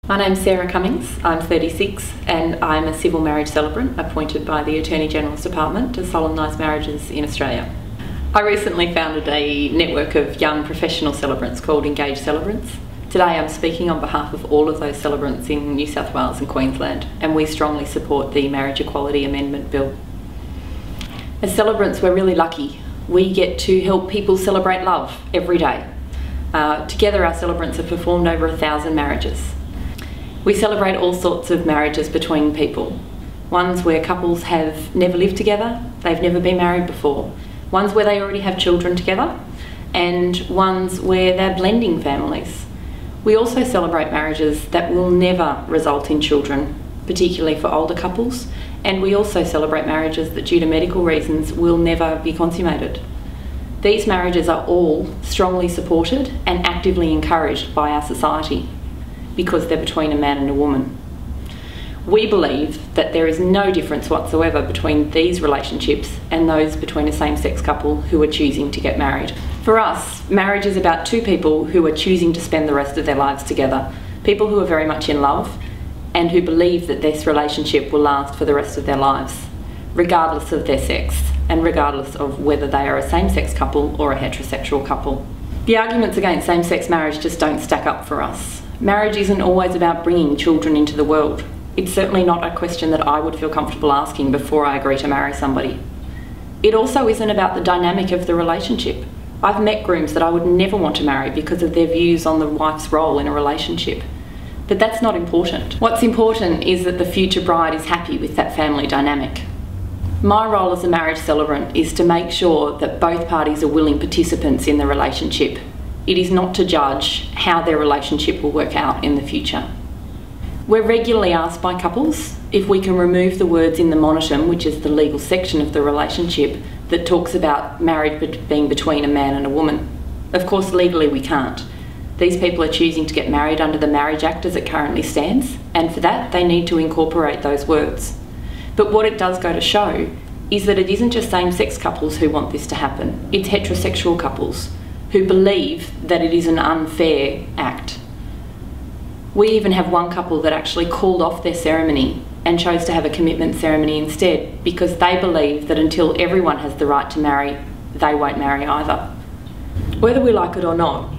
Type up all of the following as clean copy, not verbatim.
My name's Sarah Cummings, I'm 36 and I'm a civil marriage celebrant appointed by the Attorney General's Department to solemnise marriages in Australia. I recently founded a network of young professional celebrants called Engaged Celebrants. Today I'm speaking on behalf of all of those celebrants in New South Wales and Queensland, and we strongly support the Marriage Equality Amendment Bill. As celebrants, we're really lucky. We get to help people celebrate love every day. Together our celebrants have performed over 1,000 marriages. We celebrate all sorts of marriages between people. Ones where couples have never lived together, they've never been married before. Ones where they already have children together, and ones where they're blending families. We also celebrate marriages that will never result in children, particularly for older couples, and we also celebrate marriages that due to medical reasons will never be consummated. These marriages are all strongly supported and actively encouraged by our society, because they're between a man and a woman. We believe that there is no difference whatsoever between these relationships and those between a same-sex couple who are choosing to get married. For us, marriage is about two people who are choosing to spend the rest of their lives together, people who are very much in love and who believe that this relationship will last for the rest of their lives, regardless of their sex and regardless of whether they are a same-sex couple or a heterosexual couple. The arguments against same-sex marriage just don't stack up for us. Marriage isn't always about bringing children into the world. It's certainly not a question that I would feel comfortable asking before I agree to marry somebody. It also isn't about the dynamic of the relationship. I've met grooms that I would never want to marry because of their views on the wife's role in a relationship. But that's not important. What's important is that the future bride is happy with that family dynamic. My role as a marriage celebrant is to make sure that both parties are willing participants in the relationship. It is not to judge how their relationship will work out in the future. We're regularly asked by couples if we can remove the words in the monotem, which is the legal section of the relationship, that talks about marriage being between a man and a woman. Of course, legally we can't. These people are choosing to get married under the Marriage Act as it currently stands, and for that they need to incorporate those words. But what it does go to show is that it isn't just same-sex couples who want this to happen, it's heterosexual couples who believe that it is an unfair act. We even have one couple that actually called off their ceremony and chose to have a commitment ceremony instead because they believe that until everyone has the right to marry, they won't marry either. Whether we like it or not,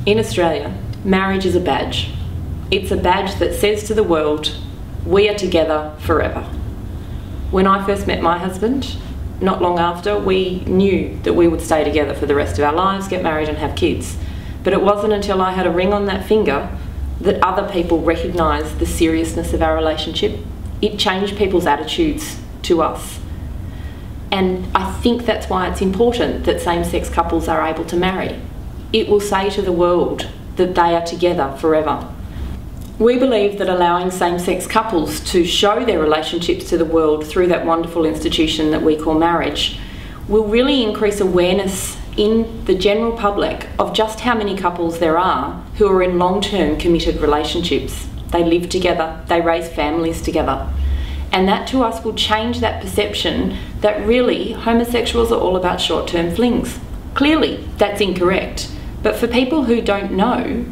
in Australia, marriage is a badge. It's a badge that says to the world, we are together forever. When I first met my husband, not long after, we knew that we would stay together for the rest of our lives, get married and have kids. But it wasn't until I had a ring on that finger that other people recognised the seriousness of our relationship. It changed people's attitudes to us. And I think that's why it's important that same-sex couples are able to marry. It will say to the world that they are together forever. We believe that allowing same-sex couples to show their relationships to the world through that wonderful institution that we call marriage will really increase awareness in the general public of just how many couples there are who are in long-term committed relationships. They live together, they raise families together. And that to us will change that perception that really homosexuals are all about short-term flings. Clearly, that's incorrect. But for people who don't know,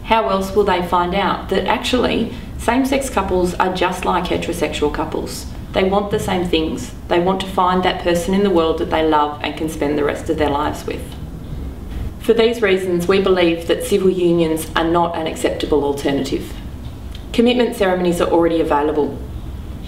how else will they find out that actually same-sex couples are just like heterosexual couples? They want the same things. They want to find that person in the world that they love and can spend the rest of their lives with. For these reasons, we believe that civil unions are not an acceptable alternative. Commitment ceremonies are already available.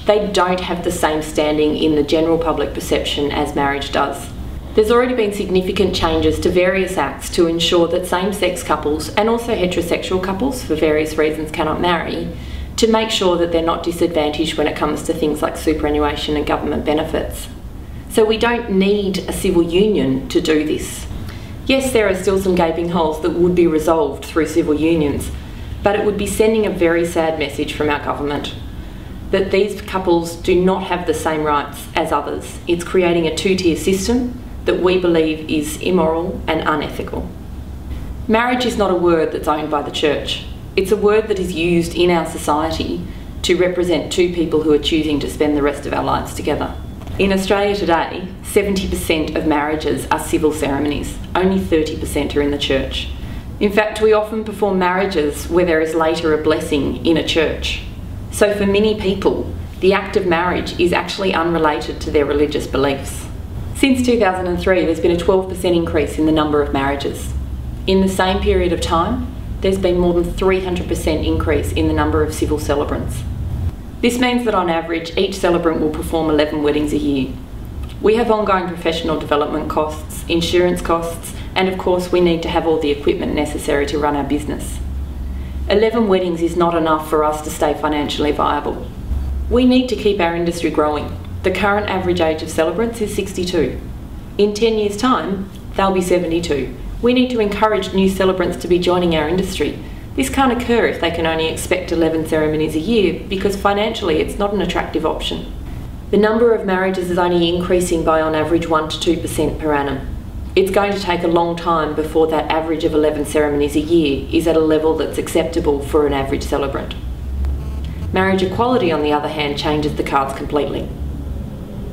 They don't have the same standing in the general public perception as marriage does. There's already been significant changes to various acts to ensure that same-sex couples and also heterosexual couples for various reasons cannot marry, to make sure that they're not disadvantaged when it comes to things like superannuation and government benefits. So we don't need a civil union to do this. Yes, there are still some gaping holes that would be resolved through civil unions, but it would be sending a very sad message from our government that these couples do not have the same rights as others. It's creating a two-tier system that we believe is immoral and unethical. Marriage is not a word that's owned by the church. It's a word that is used in our society to represent two people who are choosing to spend the rest of our lives together. In Australia today, 70% of marriages are civil ceremonies. Only 30% are in the church. In fact, we often perform marriages where there is later a blessing in a church. So for many people, the act of marriage is actually unrelated to their religious beliefs. Since 2003, there's been a 12% increase in the number of marriages. In the same period of time, there's been more than 300% increase in the number of civil celebrants. This means that on average, each celebrant will perform 11 weddings a year. We have ongoing professional development costs, insurance costs, and of course we need to have all the equipment necessary to run our business. 11 weddings is not enough for us to stay financially viable. We need to keep our industry growing. The current average age of celebrants is 62. In 10 years' time, they'll be 72. We need to encourage new celebrants to be joining our industry. This can't occur if they can only expect 11 ceremonies a year, because financially it's not an attractive option. The number of marriages is only increasing by on average 1 to 2% per annum. It's going to take a long time before that average of 11 ceremonies a year is at a level that's acceptable for an average celebrant. Marriage equality, on the other hand, changes the cards completely.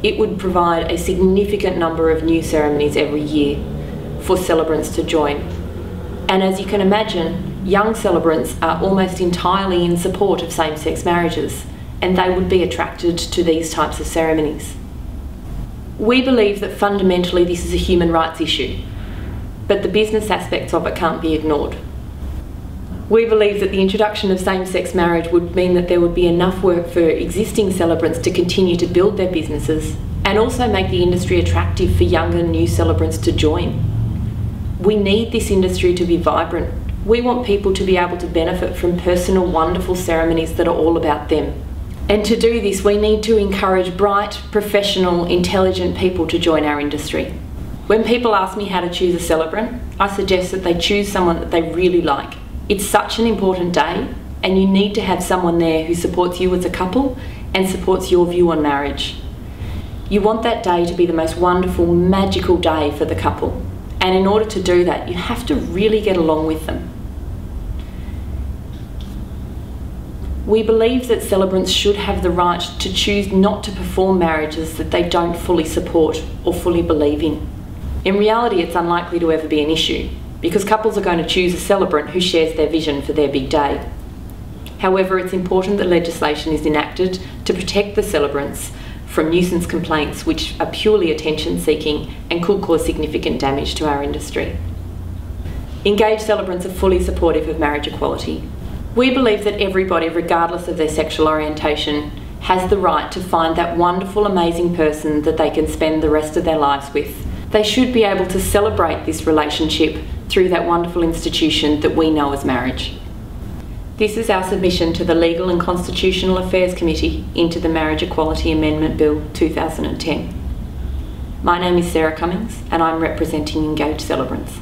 It would provide a significant number of new ceremonies every year for celebrants to join. And as you can imagine, young celebrants are almost entirely in support of same-sex marriages, and they would be attracted to these types of ceremonies. We believe that fundamentally this is a human rights issue, but the business aspects of it can't be ignored. We believe that the introduction of same-sex marriage would mean that there would be enough work for existing celebrants to continue to build their businesses and also make the industry attractive for younger new celebrants to join. We need this industry to be vibrant. We want people to be able to benefit from personal, wonderful ceremonies that are all about them. And to do this, we need to encourage bright, professional, intelligent people to join our industry. When people ask me how to choose a celebrant, I suggest that they choose someone that they really like. It's such an important day, and you need to have someone there who supports you as a couple and supports your view on marriage. You want that day to be the most wonderful, magical day for the couple. And in order to do that, you have to really get along with them. We believe that celebrants should have the right to choose not to perform marriages that they don't fully support or fully believe in. In reality, it's unlikely to ever be an issue, because couples are going to choose a celebrant who shares their vision for their big day. However, it's important that legislation is enacted to protect the celebrants from nuisance complaints which are purely attention-seeking and could cause significant damage to our industry. Engaged celebrants are fully supportive of marriage equality. We believe that everybody, regardless of their sexual orientation, has the right to find that wonderful, amazing person that they can spend the rest of their lives with. They should be able to celebrate this relationship through that wonderful institution that we know as marriage. This is our submission to the Legal and Constitutional Affairs Committee into the Marriage Equality Amendment Bill 2010. My name is Sarah Cummings and I'm representing Engaged Celebrants.